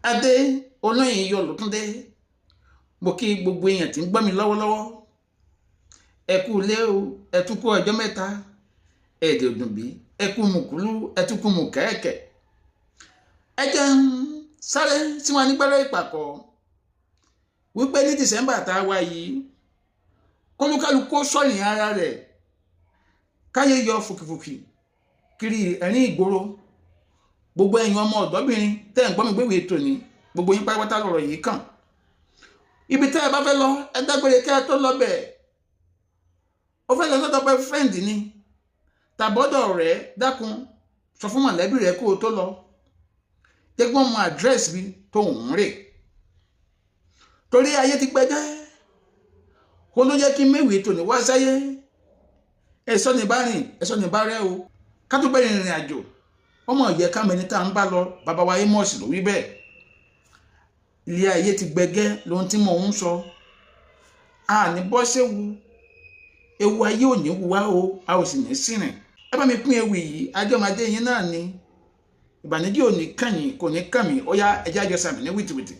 Adé Olóyin Iyọ̀ Olótúndé, mo kí gbogbo èèyàn tí ń gbọ́ mi lọ́wọ́lọ́wọ́. Ẹ kú ilé o, ẹ tún kú ọjọ́ mẹ́ta, ẹ̀dẹ̀ òdùn bí, ẹ kú mùkúlú, ẹ tún kú mùkẹ́ẹ̀kẹ́. Ẹ jẹ́ ń sáré tí wọ́n nígbẹ́rẹ́ ìpàkọ́ wípé ní December tá a wá yìí, kólúkálukú sọ̀yìn ara rẹ̀, káyé yọ fùkìfùkì kiri ẹ̀rín ìgboro. Gbogbo ẹ̀yin ọmọ ọ̀dọ́bìnrin tẹ́ ń gbọ́ mi gbéwèé tòní, gbogbo yín pátápátá lọ̀rọ̀ yìí kàn. Ibi tẹ́ ẹ bá fẹ́ lọ, ẹ dágbére kẹ́ ẹ tó lọ bẹ̀. Ó fẹ́ lọ sọ́dọ̀ pé friend ni tàbọ́dọ̀ rẹ̀, dákun sọ fún mọ̀lẹ́bí rẹ̀ kó o tó lọ. Jẹ́ kí wọ́n mọ àdírẹ́sì bí tó ń rè. Torí ayé ti gbẹgẹ́, ó ló jẹ́ kí méwèé tòní wá sáyé. Ẹ̀sọ́ ni bá rìn, ẹ̀sọ́ ni bá rẹ́ o. Ká tó bẹ̀rẹ̀ ìrìn àjò, ọmọ ìyẹ́ ká mẹni tá à ń bá lọ, bàbá wa Amos ló wí bẹ́ẹ̀. Ilé ayé ti gbẹgẹ́ lóhun tí mò ń sọ. A ní bọ́ séwu, ewu ayé ò ní wá o, a ò sì ní sìnrìn. Ẹ bá mi pín ewu yìí, ajọ́mọdé yín náà ni. Ìbànújẹ́ ò ní kàn yín, kò ní kàn mí, ó yá ẹjẹ́ àjọsàmì ní wìtìwìtì.